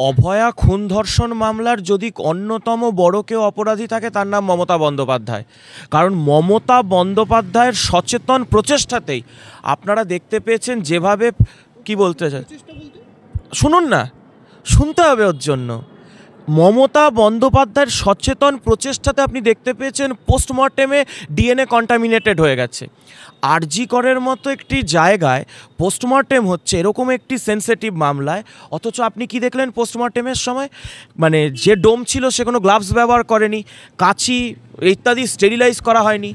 অভয়া খুন ধর্ষণ মামলার যদি অন্যতম বড় কেউ অপরাধী থাকে তার নাম মমতা বন্দ্যোপাধ্যায়। কারণ মমতা বন্দ্যোপাধ্যায়ের সচেতন প্রচেষ্টাতেই আপনারা দেখতে পেয়েছেন যেভাবে কি বলতে চাই, শুনুন না, শুনতে হবে ওর জন্য। মমতা বন্দ্যোপাধ্যায়ের সচেতন প্রচেষ্টাতে আপনি দেখতে পেয়েছেন পোস্টমর্টেমে ডিএনএ কন্টামিনেটেড হয়ে গেছে। আরজি করের মতো একটি জায়গায় পোস্টমর্টেম হচ্ছে এরকম একটি সেন্সিটিভ মামলায়, অথচ আপনি কি দেখলেন পোস্টমর্টেমের সময়? মানে যে ডোম ছিল সে কোনো গ্লাভস ব্যবহার করেনি, কাঁচি ইত্যাদি স্টেরিলাইজ করা হয়নি।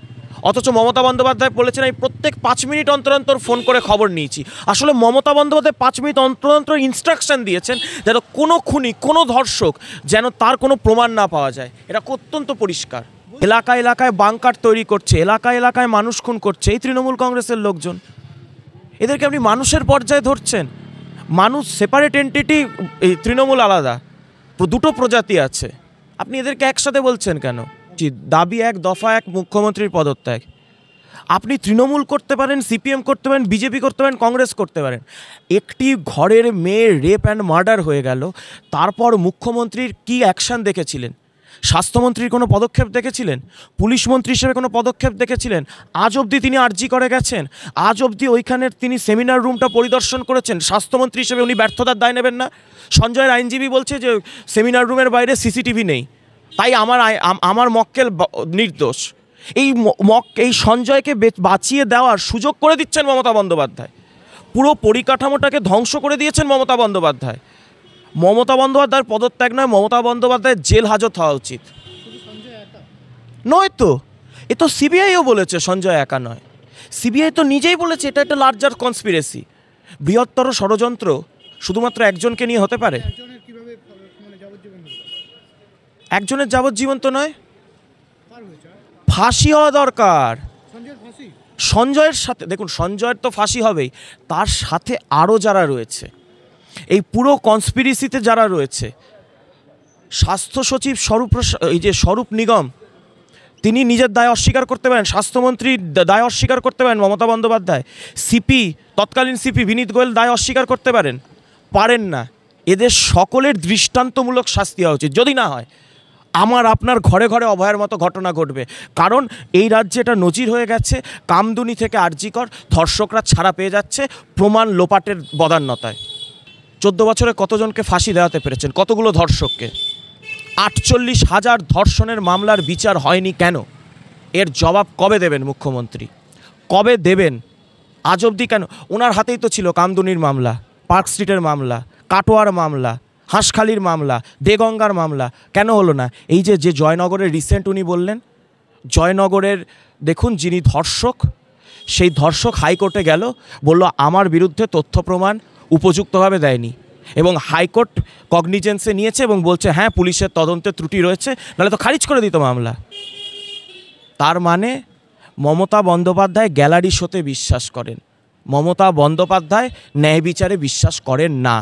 অথচ মমতা বন্দ্যোপাধ্যায় বলেছেন আমি প্রত্যেক 5 মিনিট অন্তর অন্তর ফোন করে খবর নিয়েছি। আসলে মমতা বন্দ্যোপাধ্যায় 5 মিনিট অন্তর অন্তর ইনস্ট্রাকশন দিয়েছেন যেন কোনো খুনি, কোনো ধর্ষক যেন তার কোনো প্রমাণ না পাওয়া যায়। এটা অত্যন্ত পরিষ্কার। এলাকায় এলাকায় বাংকার তৈরি করছে, এলাকায় এলাকায় মানুষ খুন করছে এই তৃণমূল কংগ্রেসের লোকজন। এদেরকে আপনি মানুষের পর্যায়ে ধরছেন। মানুষ সেপারেট এন্টিটি, এই তৃণমূল আলাদা, দুটো প্রজাতি আছে। আপনি এদেরকে একসাথে বলছেন কেন? দাবি এক, দফা এক, মুখ্যমন্ত্রীর পদত্যাগ। আপনি তৃণমূল করতে পারেন, সিপিএম করতে পারেন, বিজেপি করতে পারেন, কংগ্রেস করতে পারেন। একটি ঘরের মেয়ে রেপ অ্যান্ড মার্ডার হয়ে গেল, তারপর মুখ্যমন্ত্রীর কি অ্যাকশান দেখেছিলেন? স্বাস্থ্যমন্ত্রীর কোনো পদক্ষেপ দেখেছিলেন? পুলিশ মন্ত্রী হিসেবে কোনো পদক্ষেপ দেখেছিলেন? আজ অবধি তিনি আরজি করে গেছেন, আজ অবধি ওইখানের তিনি সেমিনার রুমটা পরিদর্শন করেছেন। স্বাস্থ্যমন্ত্রী হিসেবে উনি ব্যর্থতার দায় নেবেন না? সঞ্জয়ের আইনজীবী বলছে যে সেমিনার রুমের বাইরে সিসিটিভি নেই, তাই আমার মক্কেল নির্দোষ। এই সঞ্জয়কে বাঁচিয়ে দেওয়ার সুযোগ করে দিচ্ছেন মমতা বন্দ্যোপাধ্যায়। পুরো পরিকাঠামোটাকে ধ্বংস করে দিয়েছেন মমতা বন্দ্যোপাধ্যায়। মমতা বন্দ্যোপাধ্যায়ের পদত্যাগ নয়, মমতা বন্দ্যোপাধ্যায়ের জেল হাজত হওয়া উচিত। নয় তো, এ তো সিবিআইও বলেছে সঞ্জয় একা নয়। সিবিআই তো নিজেই বলেছে এটা একটা লার্জার কনস্পিরেসি, বৃহত্তর ষড়যন্ত্র। শুধুমাত্র একজনকে নিয়ে হতে পারে? একজনের যাবজ্জীবন তো নয়, ফাঁসি হওয়া দরকার। সঞ্জয়ের সাথে দেখুন, সঞ্জয়ের তো ফাঁসি হবেই, তার সাথে আরও যারা রয়েছে এই পুরো কনস্পিরেসিতে যারা রয়েছে, স্বাস্থ্য সচিব স্বরূপ নিগম, তিনি নিজের দায় অস্বীকার করতে পারেন, স্বাস্থ্যমন্ত্রী দায় অস্বীকার করতে পারেন মমতা বন্দ্যোপাধ্যায়, সিপি তৎকালীন সিপি বিনীত গোয়েল দায় অস্বীকার করতে পারেন না। এদের সকলের দৃষ্টান্তমূলক শাস্তি হওয়া উচিত। যদি না হয় আমার আপনার ঘরে ঘরে অভয়ের মতো ঘটনা ঘটবে। কারণ এই রাজ্যে এটা নজির হয়ে গেছে, কামদুনি থেকে আরজি কর, ধর্ষকরা ছাড়া পেয়ে যাচ্ছে প্রমাণ লোপাটের বদান্যতায়। 14 বছরে কতজনকে ফাঁসি দেওয়াতে পেরেছেন? কতগুলো ধর্ষককে? 48,000 ধর্ষণের মামলার বিচার হয়নি কেন? এর জবাব কবে দেবেন মুখ্যমন্ত্রী? কবে দেবেন? আজ অবধি কেন? ওনার হাতেই তো ছিল কামদুনির মামলা, পার্ক স্ট্রিটের মামলা, কাটোয়ার মামলা, হাঁসখালির মামলা, দেগঙ্গার মামলা, কেন হলো না? এই যে জয়নগরের রিসেন্ট উনি বললেন, জয়নগরের দেখুন যিনি ধর্ষক, সেই ধর্ষক হাইকোর্টে গেল, বলল আমার বিরুদ্ধে তথ্য প্রমাণ উপযুক্তভাবে দেয়নি, এবং হাইকোর্ট কগনিজেন্সে নিয়েছে এবং বলছে হ্যাঁ পুলিশের তদন্তে ত্রুটি রয়েছে, নাহলে তো খারিজ করে দিত মামলা। তার মানে মমতা বন্দ্যোপাধ্যায় গ্যালারি শোতে বিশ্বাস করেন, মমতা বন্দ্যোপাধ্যায় ন্যায় বিচারে বিশ্বাস করেন না।